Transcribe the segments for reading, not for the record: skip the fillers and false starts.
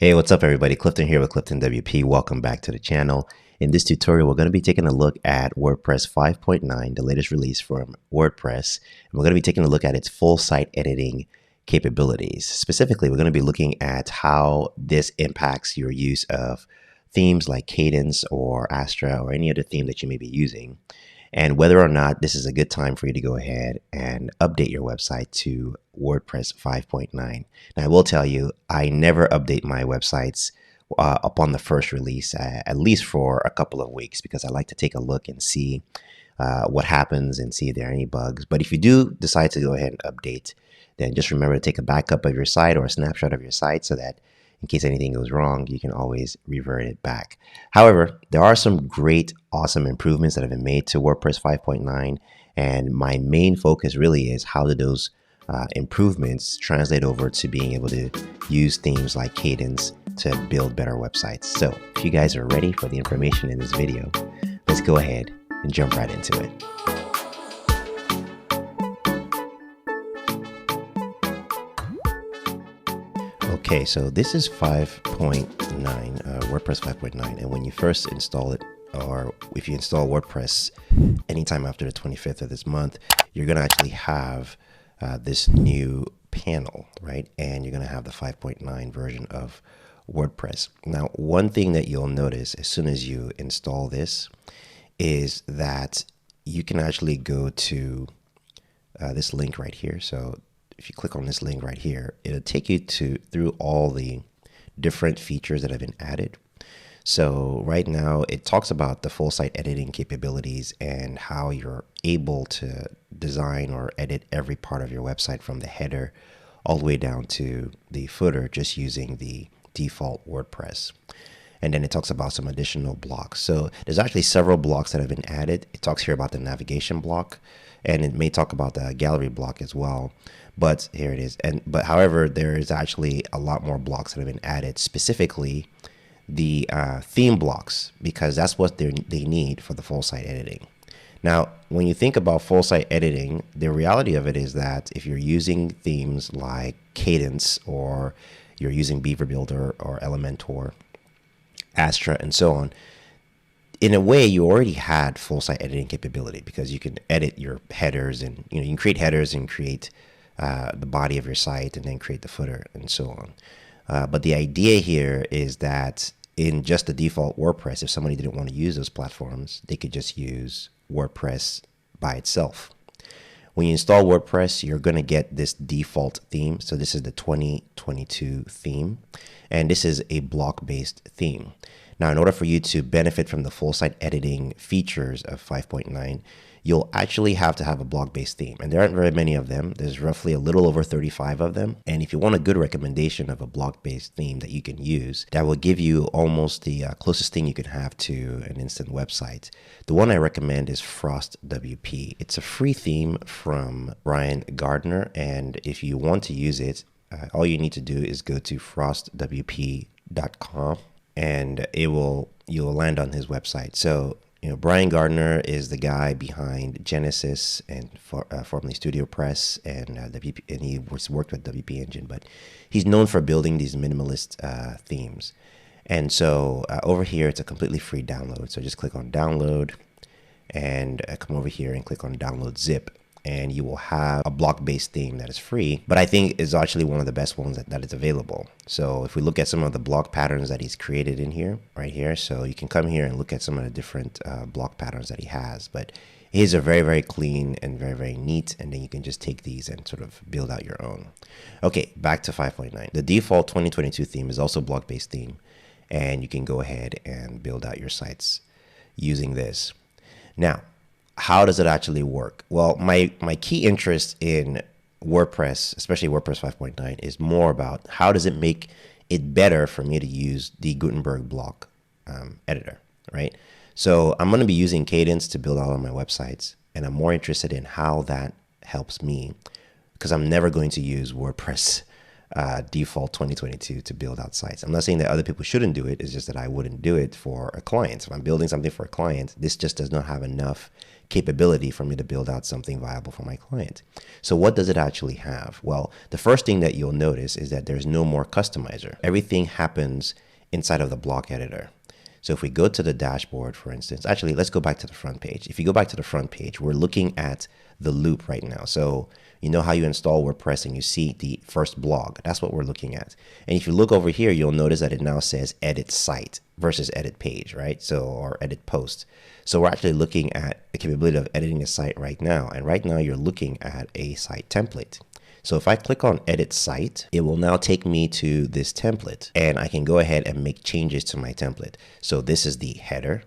Hey, what's up everybody? Clifton here with CliftonWP. Welcome back to the channel. In this tutorial, we're going to be taking a look at WordPress 5.9, the latest release from WordPress. And we're going to be taking a look at its full site editing capabilities. Specifically, we're going to be looking at how this impacts your use of themes like Kadence or Astra or any other theme that you may be using, and whether or not this is a good time for you to go ahead and update your website to WordPress 5.9. Now, I will tell you, I never update my websites upon the first release, at least for a couple of weeks, because I like to take a look and see what happens and see if there are any bugs. But if you do decide to go ahead and update, then just remember to take a backup of your site or a snapshot of your site so that in case anything goes wrong, you can always revert it back. However, there are some great, awesome improvements that have been made to WordPress 5.9. And my main focus really is how do those improvements translate over to being able to use themes like Kadence to build better websites. So if you guys are ready for the information in this video, let's go ahead and jump right into it. Okay, so this is 5.9, WordPress 5.9, and when you first install it, or if you install WordPress anytime after the 25th of this month, you're going to actually have this new panel, right? And you're going to have the 5.9 version of WordPress. Now, one thing that you'll notice as soon as you install this is that you can actually go to this link right here. So if you click on this link right here, it'll take you through all the different features that have been added. So right now it talks about the full site editing capabilities and how you're able to design or edit every part of your website from the header all the way down to the footer just using the default WordPress. And then it talks about some additional blocks. So there's actually several blocks that have been added. It talks here about the navigation block, and it may talk about the gallery block as well. But here it is. But however, there is actually a lot more blocks that have been added, specifically the theme blocks, because that's what they need for the full site editing. Now, when you think about full site editing, the reality of it is that if you're using themes like Kadence, or you're using Beaver Builder or Elementor, Astra, and so on, in a way, you already had full site editing capability because you can edit your headers, and you can create headers and create the body of your site and then create the footer and so on. But the idea here is that in just the default WordPress, if somebody didn't want to use those platforms, they could just use WordPress by itself. When you install WordPress, you're going to get this default theme. So this is the 2022 theme, and this is a block-based theme. Now, in order for you to benefit from the full site editing features of 5.9, you'll actually have to have a block-based theme. And there aren't very many of them. There's roughly a little over 35 of them. And if you want a good recommendation of a block-based theme that you can use, that will give you almost the closest thing you can have to an instant website, the one I recommend is FrostWP. It's a free theme from Brian Gardner. And if you want to use it, all you need to do is go to frostwp.com, and you'll land on his website. So Brian Gardner is the guy behind Genesis and formerly Studio Press and and he worked with WP Engine, but he's known for building these minimalist themes. And so over here, it's a completely free download. So just click on download and come over here and click on download zip, and you will have a block-based theme that is free, but I think is actually one of the best ones that is available. So if we look at some of the block patterns that he's created in here, right here, so you can come here and look at some of the different block patterns that he has, but his are very, very clean and very, very neat, and then you can just take these and sort of build out your own. Okay, back to 5.9. The default 2022 theme is also block-based theme, and you can go ahead and build out your sites using this. Now, how does it actually work? Well, my key interest in WordPress, especially WordPress 5.9, is more about how does it make it better for me to use the Gutenberg block editor, right? So I'm going to be using Kadence to build all of my websites, and I'm more interested in how that helps me, because I'm never going to use WordPress default 2022 to build out sites. I'm not saying that other people shouldn't do it. It's just that I wouldn't do it for a client. If I'm building something for a client, this just does not have enough capability for me to build out something viable for my client. So what does it actually have? Well, the first thing that you'll notice is that there's no more customizer. Everything happens inside of the block editor. So if we go to the dashboard, for instance, actually, let's go back to the front page. If you go back to the front page, we're looking at the loop right now. So you know how you install WordPress and you see the first blog. That's what we're looking at. And if you look over here, you'll notice that it now says edit site versus edit page, right? So, or edit post. So we're actually looking at the capability of editing a site right now. And right now you're looking at a site template. So if I click on edit site, it will now take me to this template and I can go ahead and make changes to my template. So this is the header.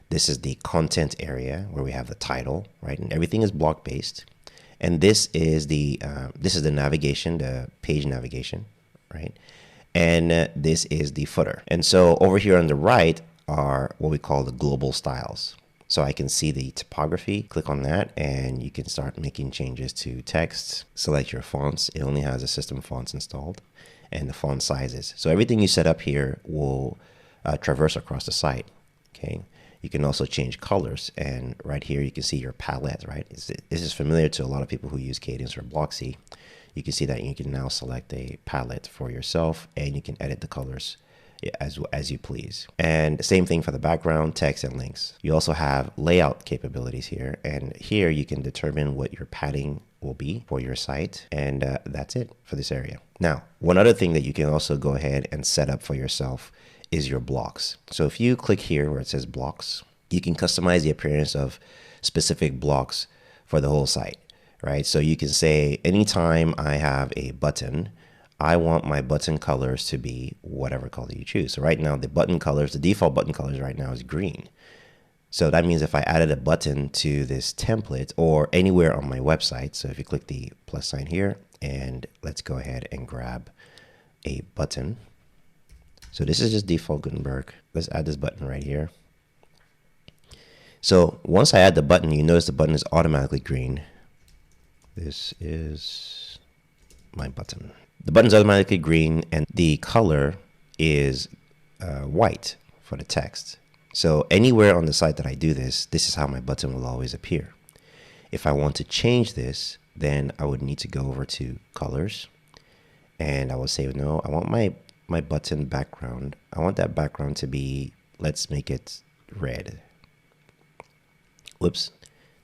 This is the content area where we have the title, right? And everything is block based. And this is the navigation, the page navigation, right? And this is the footer. And so over here on the right are what we call the global styles. So I can see the typography, click on that, and you can start making changes to text. Select your fonts. It only has the system fonts installed and the font sizes. So everything you set up here will traverse across the site, okay? You can also change colors, and right here you can see your palette, right? This is familiar to a lot of people who use Kadence or Blocksy. You can see that you can now select a palette for yourself and you can edit the colors as you please. And the same thing for the background, text, and links. You also have layout capabilities here, and here you can determine what your padding will be for your site, and that's it for this area. Now, one other thing that you can also go ahead and set up for yourself is your blocks. So if you click here where it says blocks, you can customize the appearance of specific blocks for the whole site, right? So you can say anytime I have a button, I want my button colors to be whatever color you choose. So right now the button colors, the default button colors right now is green. So that means if I added a button to this template or anywhere on my website, so if you click the plus sign here and let's go ahead and grab a button. So this is just default Gutenberg. Let's add this button right here. So once I add the button, you notice the button is automatically green. This is my button. The button's automatically green and the color is white for the text. So anywhere on the site that I do this, this is how my button will always appear. If I want to change this, then I would need to go over to colors and I will say, no, I want my button background. I want that background to be, let's make it red. Whoops,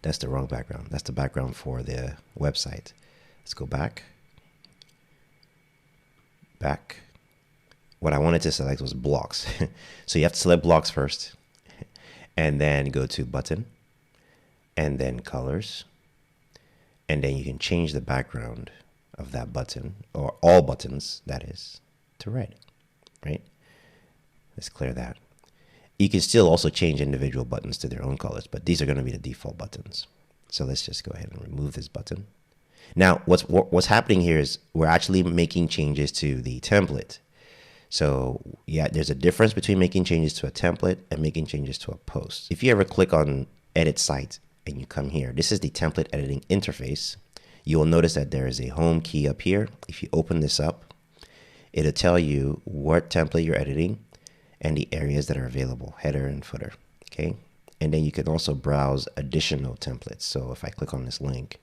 that's the wrong background. That's the background for the website. Let's go back. What I wanted to select was blocks. So you have to select blocks first and then go to button and then colors. And then you can change the background of that button, or all buttons, that is, to red, right? Let's clear that. You can still also change individual buttons to their own colors, but these are going to be the default buttons. So let's just go ahead and remove this button. Now, what's happening here is we're actually making changes to the template. So yeah, there's a difference between making changes to a template and making changes to a post. If you ever click on edit site and you come here, this is the template editing interface. You will notice that there is a home key up here. If you open this up, it'll tell you what template you're editing and the areas that are available, header and footer, okay? And then you can also browse additional templates. So if I click on this link,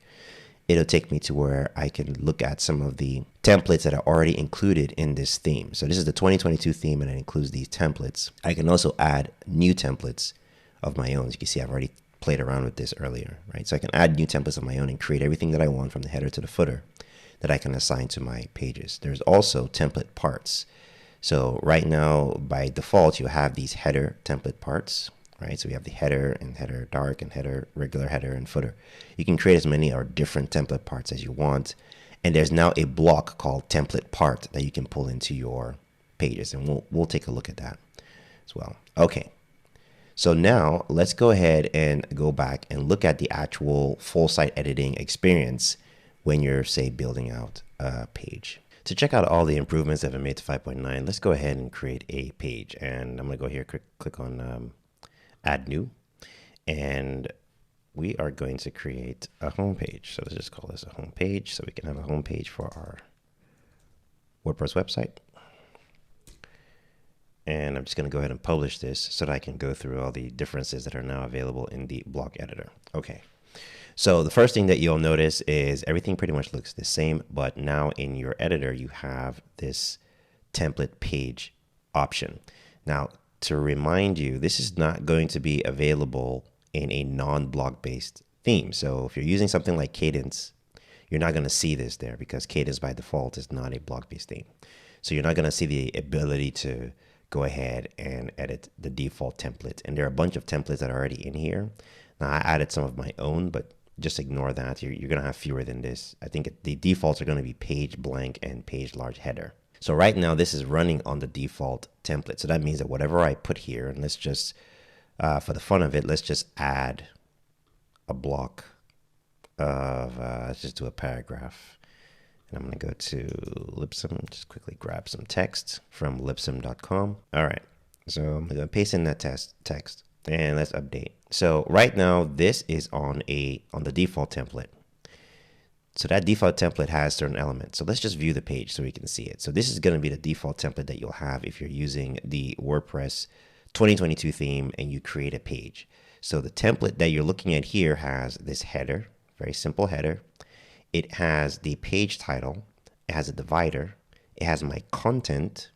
it'll take me to where I can look at some of the templates that are already included in this theme. So this is the 2022 theme and it includes these templates. I can also add new templates of my own. As you can see, I've already played around with this earlier, right? So I can add new templates of my own and create everything that I want from the header to the footer that I can assign to my pages. There's also template parts. So right now, by default, you have these header template parts, right? So we have the header and header dark and header, regular header and footer. You can create as many or different template parts as you want. And there's now a block called template part that you can pull into your pages. And we'll take a look at that as well. Okay. So now let's go ahead and go back and look at the actual full site editing experience when you're, say, building out a page. To check out all the improvements that have been made to 5.9, let's go ahead and create a page. And I'm going to go here, click on add new, and we are going to create a home page. So let's just call this a home page so we can have a home page for our WordPress website. And I'm just going to go ahead and publish this so that I can go through all the differences that are now available in the block editor. Okay. So the first thing that you'll notice is everything pretty much looks the same, but now in your editor, you have this template page option. Now, to remind you, this is not going to be available in a non-block based theme. So if you're using something like Kadence, you're not going to see this there because Kadence by default is not a block based theme. So you're not going to see the ability to go ahead and edit the default template. And there are a bunch of templates that are already in here. Now I added some of my own, but just ignore that. You're going to have fewer than this. I think the defaults are going to be page blank and page large header. So right now this is running on the default template. So that means that whatever I put here, and let's just, for the fun of it, let's just add a block of, let's just do a paragraph. And I'm going to go to Libsyn, just quickly grab some text from libsyn.com. All right, so I'm going to paste in that text and let's update. So right now this is on the default template. So that default template has certain elements. So let's just view the page so we can see it. So this is going to be the default template that you'll have if you're using the WordPress 2022 theme and you create a page. So the template that you're looking at here has this header, very simple header. It has the page title, it has a divider, it has my content,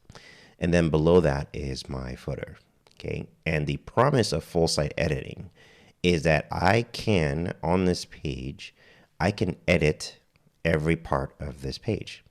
and then below that is my footer, okay? And the promise of full site editing is that I can, on this page, I can edit every part of this page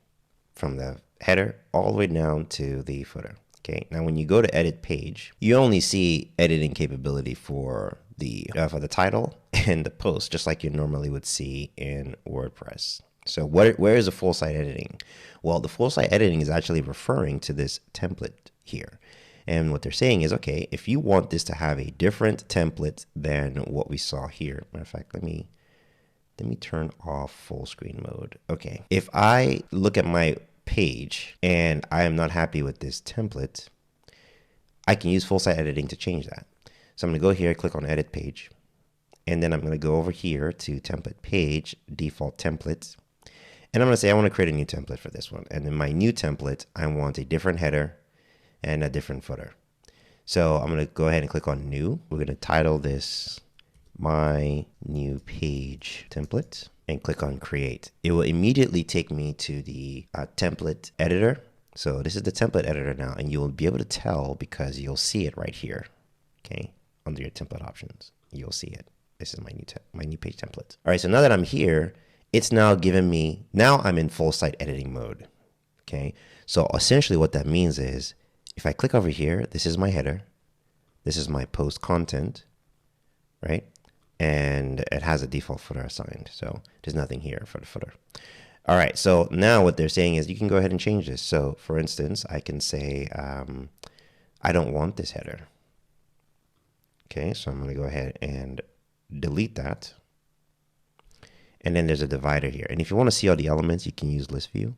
from the header all the way down to the footer, okay? Now, when you go to edit page, you only see editing capability for the title and the post, just like you normally would see in WordPress. So where is the full site editing? Well, the full site editing is actually referring to this template here. And what they're saying is, okay, if you want this to have a different template than what we saw here, matter of fact, let me turn off full screen mode. Okay, if I look at my page and I am not happy with this template, I can use full site editing to change that. So I'm going to go here, click on edit page, and then I'm going to go over here to template page, default templates, and I'm going to say I want to create a new template for this one. And in my new template, I want a different header and a different footer. So I'm going to go ahead and click on new. We're going to title this my new page template and click on create. It will immediately take me to the template editor. So this is the template editor now, and you'll be able to tell because you'll see it right here. Okay, under your template options, you'll see it. This is my new page template. All right, so now that I'm here, it's now giving me, now I'm in full site editing mode. Okay, so essentially what that means is if I click over here, this is my header, this is my post content, right? And it has a default footer assigned. So there's nothing here for the footer. All right, so now what they're saying is you can go ahead and change this. So for instance, I can say, I don't want this header. Okay, so I'm going to go ahead and delete that. And then there's a divider here. And if you want to see all the elements, you can use list view.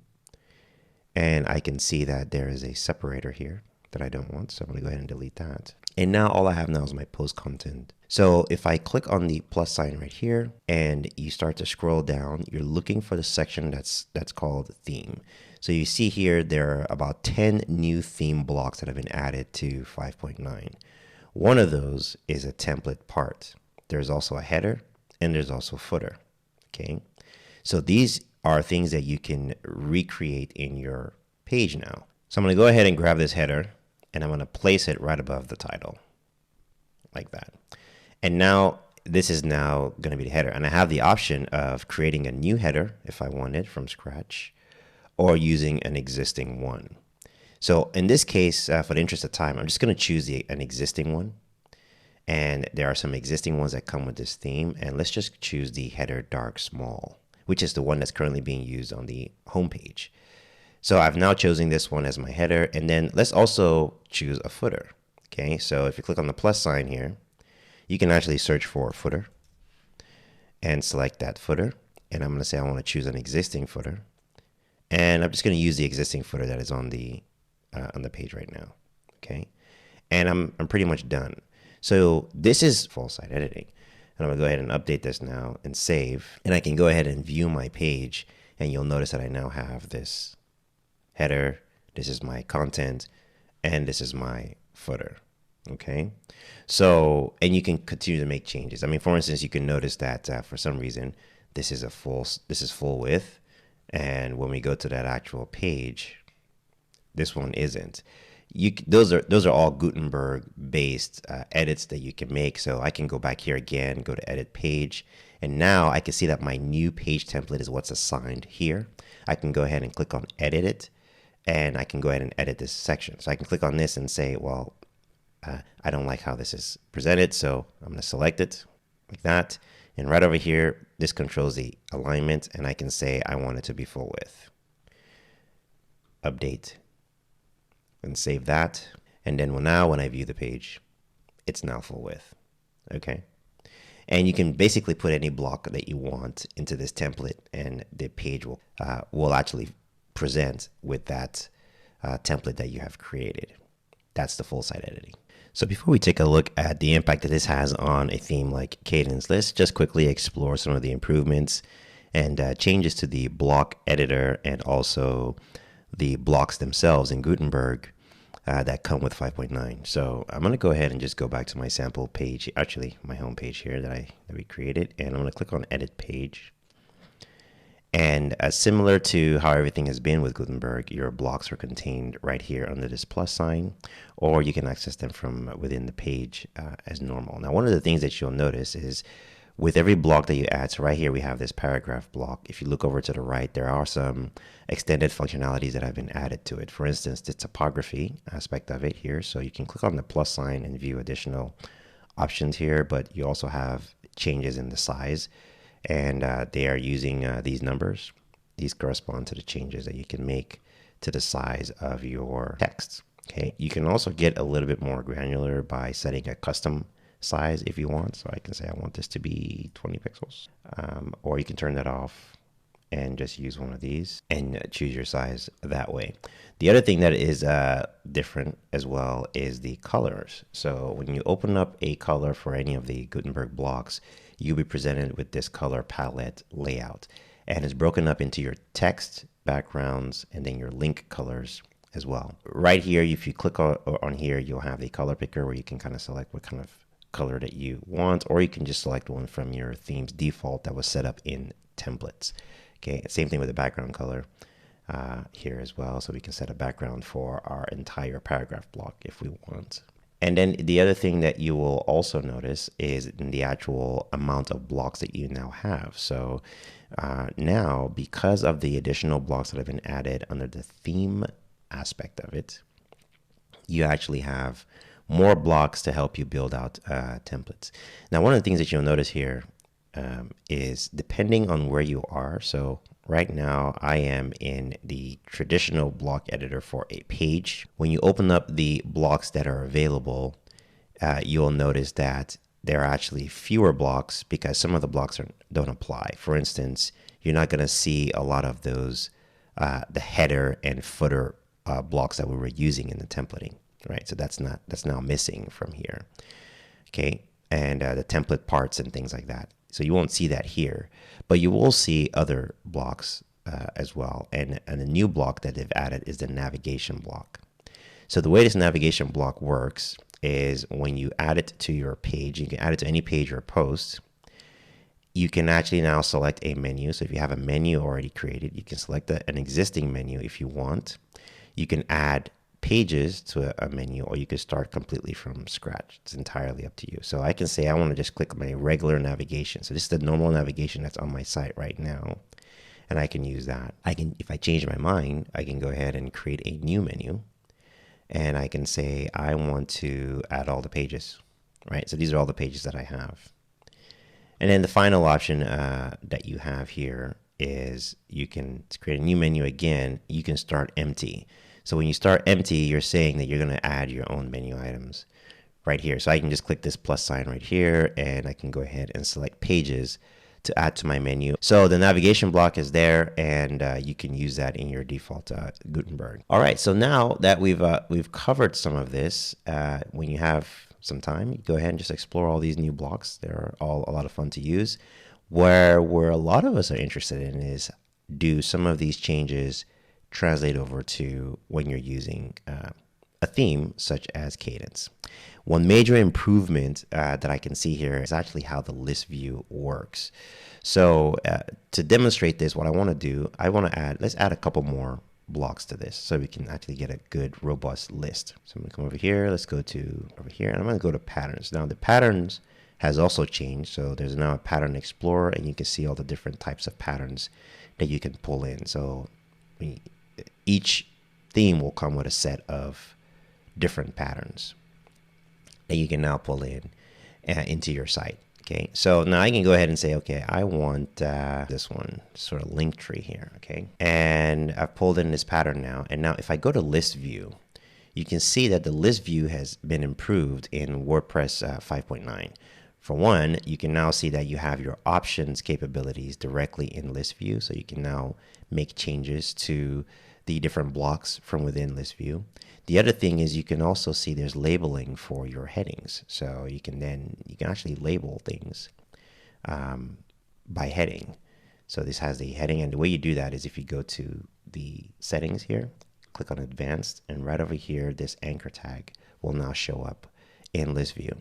And I can see that there is a separator here that I don't want. So I'm going to go ahead and delete that. And now all I have now is my post content. So if I click on the plus sign right here and you start to scroll down, you're looking for the section that's called theme. So you see here, there are about 10 new theme blocks that have been added to 5.9. One of those is a template part. There's also a header and there's also footer. Okay. So these are things that you can recreate in your page now. So I'm going to go ahead and grab this header and I'm going to place it right above the title like that. And now this is now going to be the header. And I have the option of creating a new header if I wanted from scratch or using an existing one. So in this case, for the interest of time, I'm just going to choose an existing one. And there are some existing ones that come with this theme. And let's just choose the header dark small, which is the one that's currently being used on the homepage. So I've now chosen this one as my header. And then let's also choose a footer. Okay, so if you click on the plus sign here, you can actually search for a footer and select that footer. And I'm going to say I want to choose an existing footer. And I'm just going to use the existing footer that is on the page right now. Okay, and I'm pretty much done. So this is full site editing. And I'm going to go ahead and update this now and save. And I can go ahead and view my page. And you'll notice that I now have this header, this is my content, and this is my footer. Okay, so, and you can continue to make changes. I mean, for instance, you can notice that for some reason this is full width, and when we go to that actual page, this one isn't. Those are all Gutenberg based edits that you can make. So I can go back here again, go to edit page, and now I can see that my new page template is what's assigned here. I can go ahead and click on edit it, and I can go ahead and edit this section. So I can click on this and say, well, I don't like how this is presented, so I'm going to select it like that. And right over here, this controls the alignment, and I can say I want it to be full width. Update and save that. And then now when I view the page, it's now full width. Okay. And you can basically put any block that you want into this template, and the page will actually present with that template that you have created. That's the full site editing. So before we take a look at the impact that this has on a theme like Kadence, let's just quickly explore some of the improvements and changes to the block editor and also the blocks themselves in Gutenberg that come with 5.9. So I'm going to go ahead and just go back to my sample page, actually my home page here that we created, and I'm going to click on edit page. And similar to how everything has been with Gutenberg, your blocks are contained right here under this plus sign, or you can access them from within the page as normal. Now, one of the things that you'll notice is with every block that you add, so right here we have this paragraph block. If you look over to the right, there are some extended functionalities that have been added to it. For instance, the typography aspect of it here. So you can click on the plus sign and view additional options here, but you also have changes in the size. And they are using these numbers. These correspond to the changes that you can make to the size of your text. Okay, you can also get a little bit more granular by setting a custom size if you want. So I can say I want this to be 20 pixels, or you can turn that off and just use one of these and choose your size that way. The other thing that is different as well is the colors. So when you open up a color for any of the Gutenberg blocks, you'll be presented with this color palette layout, and it's broken up into your text, backgrounds, and then your link colors as well. Right here, if you click on here, you'll have the color picker where you can kind of select what kind of color that you want, or you can just select one from your theme's default that was set up in templates. Okay, same thing with the background color here as well. So we can set a background for our entire paragraph block if we want. And then the other thing that you will also notice is in the actual amount of blocks that you now have. So now, because of the additional blocks that have been added under the theme aspect of it, you actually have more blocks to help you build out templates. Now, one of the things that you'll notice here is depending on where you are. So right now I am in the traditional block editor for a page. When you open up the blocks that are available, you'll notice that there are actually fewer blocks because some of the blocks don't apply. For instance, you're not going to see a lot of those, the header and footer blocks that we were using in the templating, right? So that's now missing from here. Okay. And the template parts and things like that. So you won't see that here, but you will see other blocks as well. And a new block that they've added is the navigation block. So the way this navigation block works is when you add it to your page, you can add it to any page or post. You can actually now select a menu. So if you have a menu already created, you can select an existing menu if you want. You can add pages to a menu, or you can start completely from scratch. It's entirely up to you. So I can say I want to just click my regular navigation. So this is the normal navigation that's on my site right now, and I can use that. If I change my mind, I can go ahead and create a new menu, and I can say I want to add all the pages, right? So these are all the pages that I have. And then the final option that you have here is you can create a new menu again. You can start empty. So when you start empty, you're saying that you're going to add your own menu items right here. So I can just click this plus sign right here, and I can go ahead and select pages to add to my menu. So the navigation block is there, and you can use that in your default Gutenberg. All right, so now that we've covered some of this, when you have some time, you go ahead and just explore all these new blocks. They're all a lot of fun to use. Where a lot of us are interested in is, do some of these changes translate over to when you're using a theme such as Kadence. One major improvement that I can see here is actually how the list view works. So to demonstrate this, what I want to do, let's add a couple more blocks to this so we can actually get a good robust list. So I'm going to come over here. Let's go to over here, and I'm going to go to patterns. Now the patterns has also changed. So there's now a pattern explorer, and you can see all the different types of patterns that you can pull in. So each theme will come with a set of different patterns that you can now pull in into your site. Okay, so now I can go ahead and say, okay, I want this one, sort of link tree here. Okay, and I've pulled in this pattern now. And now if I go to list view, you can see that the list view has been improved in WordPress 5.9. For one, you can now see that you have your options capabilities directly in list view. So you can now make changes to the different blocks from within list view. The other thing is you can also see there's labeling for your headings. So you can actually label things by heading. So this has the heading, and the way you do that is if you go to the settings here, click on advanced, and right over here, this anchor tag will now show up in list view.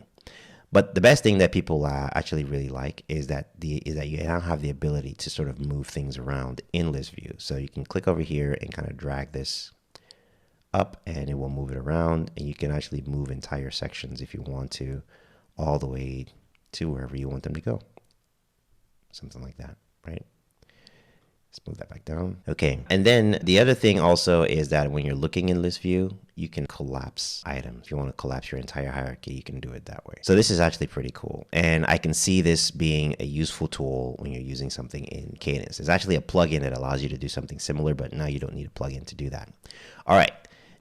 But the best thing that people actually really like is that you now have the ability to sort of move things around in list view. So you can click over here and kind of drag this up, and it will move it around, and you can actually move entire sections if you want to, all the way to wherever you want them to go. Something like that, right? Let's move that back down. Okay, and then the other thing also is that when you're looking in list view, you can collapse items. If you want to collapse your entire hierarchy, you can do it that way. So this is actually pretty cool. And I can see this being a useful tool when you're using something in Kadence. There's actually a plugin that allows you to do something similar, but now you don't need a plugin to do that. All right.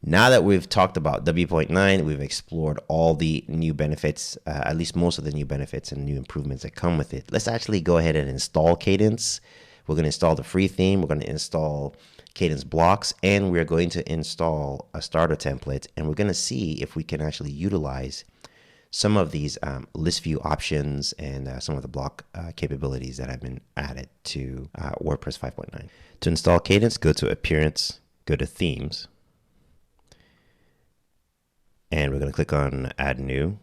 Now that we've talked about W.9, we've explored all the new benefits, at least most of the new benefits and new improvements that come with it. Let's actually go ahead and install Kadence. We're going to install the free theme. We're going to install Kadence blocks, and we're going to install a starter template, and we're going to see if we can actually utilize some of these list view options and some of the block capabilities that have been added to WordPress 5.9. To install Kadence, go to Appearance, go to Themes, and we're going to click on Add New,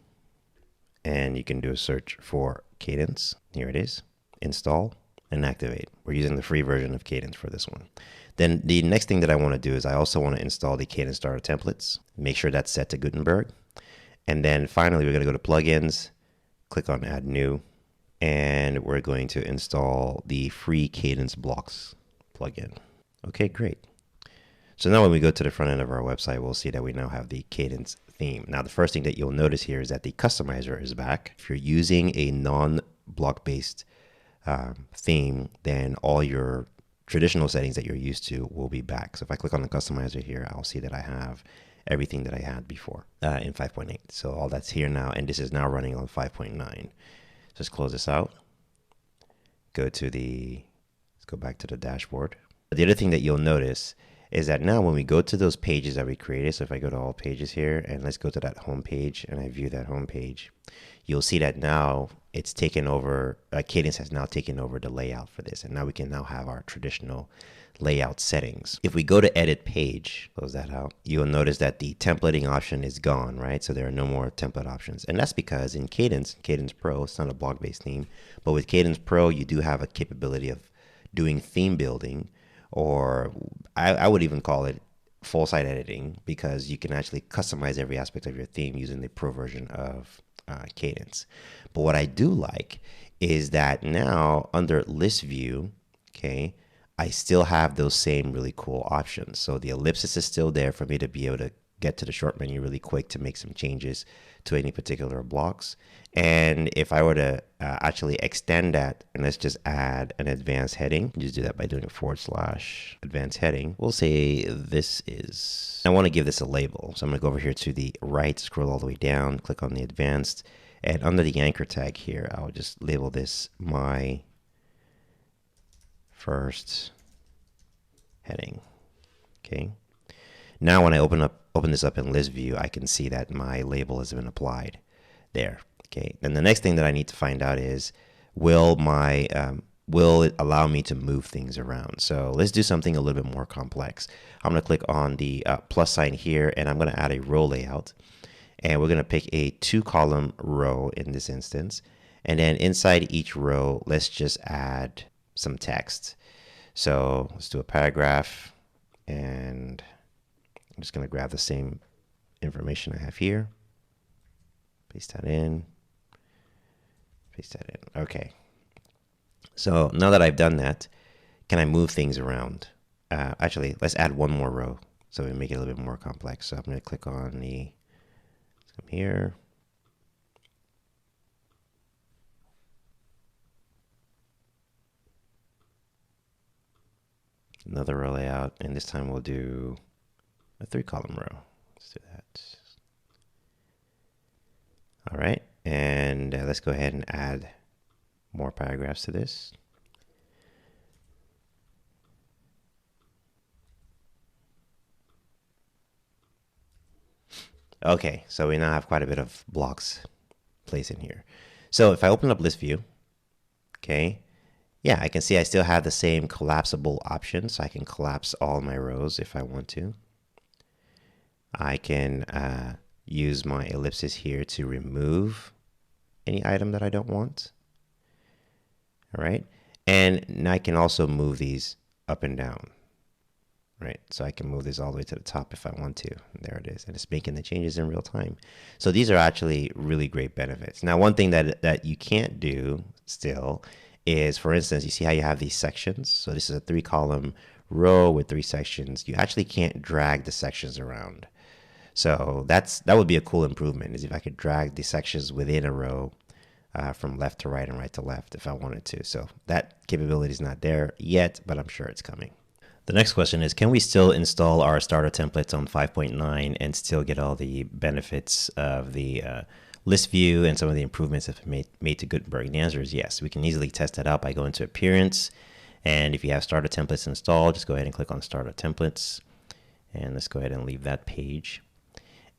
and you can do a search for Kadence. Here it is, install and activate. We're using the free version of Kadence for this one. Then the next thing that I want to do is I also want to install the Kadence starter templates. Make sure that's set to Gutenberg. And then finally, we're going to go to plugins, click on add new, and we're going to install the free Kadence blocks plugin. Okay, great. So now when we go to the front end of our website, we'll see that we now have the Kadence theme. Now, the first thing that you'll notice here is that the customizer is back. If you're using a non-block based theme, then all your traditional settings that you're used to will be back. So if I click on the customizer here, I'll see that I have everything that I had before in 5.8. So all that's here now, and this is now running on 5.9. Just close this out. Let's go back to the dashboard. The other thing that you'll notice is that now when we go to those pages that we created, so if I go to all pages here and let's go to that home page and I view that home page, you'll see that now it's taken over, Kadence has now taken over the layout for this. And now we can now have our traditional layout settings. If we go to edit page, close that out, you'll notice that the templating option is gone, right? So there are no more template options. And that's because in Kadence Pro, it's not a block-based theme, but with Kadence Pro, you do have a capability of doing theme building, or I would even call it full site editing, because you can actually customize every aspect of your theme using the Pro version of Kadence. But what I do like is that now under list view, okay, I still have those same really cool options. So the ellipsis is still there for me to be able to get to the short menu really quick to make some changes to any particular blocks. And if I were to actually extend that, and let's just add an advanced heading, just do that by doing a / advanced heading. We'll say I want to give this a label. So I'm going to go over here to the right, scroll all the way down, click on the advanced, and under the anchor tag here, I'll just label this my first heading. Okay. Now when I open this up in list view, I can see that my label has been applied there. Okay. Then the next thing that I need to find out is, will my will it allow me to move things around. So let's do something a little bit more complex. I'm going to click on the plus sign here, and I'm going to add a row layout. And we're going to pick a 2-column row in this instance. And then inside each row, let's just add some text. So let's do a paragraph, and I'm just going to grab the same information I have here. Paste that in. Paste that in. Okay. So now that I've done that, can I move things around? Actually, let's add one more row so we make it a little bit more complex. So I'm going to click on the come here. Another row layout, and this time we'll do a 3-column row. Let's do that. All right, and let's go ahead and add more paragraphs to this. Okay, so we now have quite a bit of blocks placed in here. So if I open up list view, okay, yeah, I can see I still have the same collapsible option, so I can collapse all my rows if I want to. I can use my ellipsis here to remove any item that I don't want. All right, and I can also move these up and down. Right, so I can move this all the way to the top if I want to. There it is, and it's making the changes in real time. So these are actually really great benefits. Now, one thing that you can't do still is, for instance, you see how you have these sections. So this is a 3-column row with 3 sections. You actually can't drag the sections around. So that would be a cool improvement, is if I could drag the sections within a row from left to right and right to left if I wanted to. So that capability is not there yet, but I'm sure it's coming. The next question is, can we still install our starter templates on 5.9 and still get all the benefits of the list view and some of the improvements that have been made to Gutenberg? And the answer is yes. We can easily test that out by going to Appearance. And if you have starter templates installed, just go ahead and click on Starter Templates. And let's go ahead and leave that page.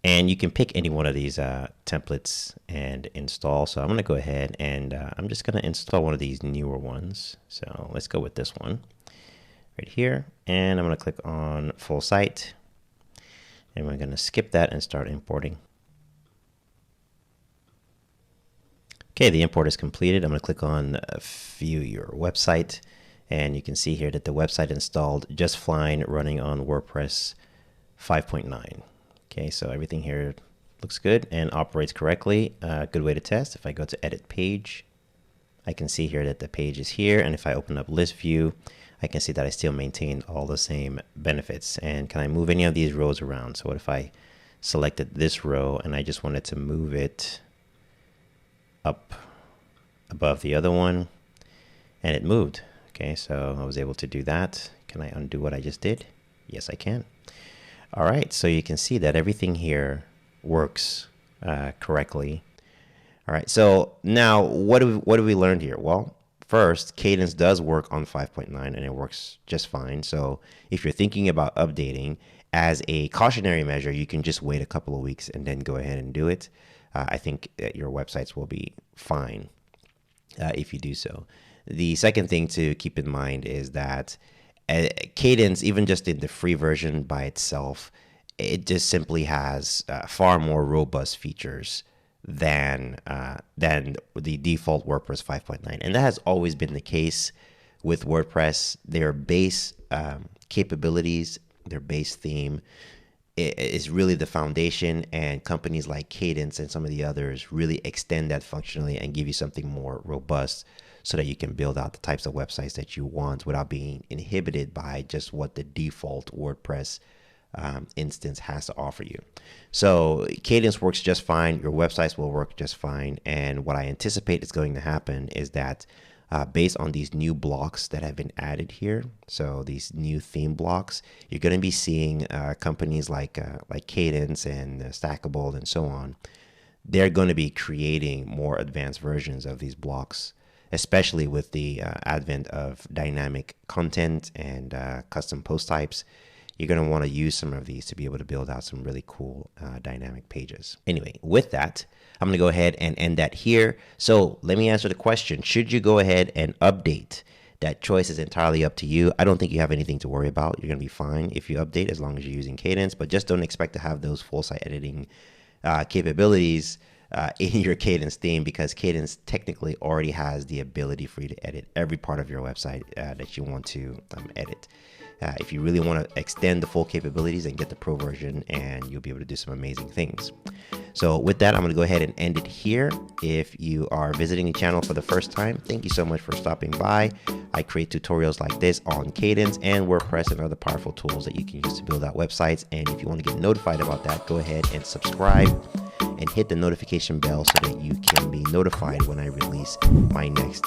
And you can pick any one of these templates and install. So I'm going to go ahead and I'm just going to install one of these newer ones. So let's go with this one right here, and I'm going to click on full site, and we're going to skip that and start importing. Okay, the import is completed. I'm going to click on view your website, and you can see here that the website installed just fine, running on WordPress 5.9. Okay, so everything here looks good and operates correctly. Good way to test. If I go to edit page, I can see here that the page is here, and if I open up list view, I can see that I still maintain all the same benefits. And can I move any of these rows around? So what if I selected this row and I just wanted to move it up above the other one, and it moved. Okay, so I was able to do that. Can I undo what I just did? Yes, I can. All right, so you can see that everything here works correctly. All right, so now what do we learned here? Well, first, Kadence does work on 5.9 and it works just fine. So if you're thinking about updating, as a cautionary measure, you can just wait a couple of weeks and then go ahead and do it. I think that your websites will be fine if you do so. The second thing to keep in mind is that Kadence, even just in the free version by itself, it just simply has far more robust features than the default WordPress 5.9, and that has always been the case with WordPress. Their base capabilities, their base theme is really the foundation, and companies like Kadence and some of the others really extend that functionally and give you something more robust so that you can build out the types of websites that you want without being inhibited by just what the default WordPress instance has to offer you. So Kadence works just fine. Your websites will work just fine. And what I anticipate is going to happen is that based on these new blocks that have been added here, so these new theme blocks, you're going to be seeing companies like Kadence and Stackable and so on. They're going to be creating more advanced versions of these blocks, especially with the advent of dynamic content and custom post types. you're going to want to use some of these to be able to build out some really cool dynamic pages. Anyway, with that, I'm going to go ahead and end that here. So let me answer the question. Should you go ahead and update? That choice is entirely up to you. I don't think you have anything to worry about. You're going to be fine if you update, as long as you're using Kadence, but just don't expect to have those full site editing capabilities in your Kadence theme, because Kadence technically already has the ability for you to edit every part of your website that you want to edit. If you really want to extend the full capabilities, and get the pro version, and you'll be able to do some amazing things. So with that, I'm going to go ahead and end it here. If you are visiting the channel for the first time, thank you so much for stopping by. I create tutorials like this on Kadence and WordPress and other powerful tools that you can use to build out websites. And if you want to get notified about that, go ahead and subscribe and hit the notification bell so that you can be notified when I release my next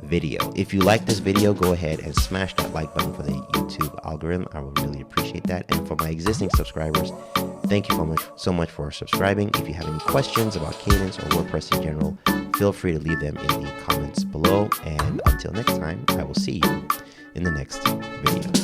video. If you like this video, go ahead and smash that like button for the YouTube algorithm. I would really appreciate that. And for my existing subscribers, thank you so much for subscribing. If you have any questions about Kadence or WordPress in general, feel free to leave them in the comments below. And until next time, I will see you in the next video.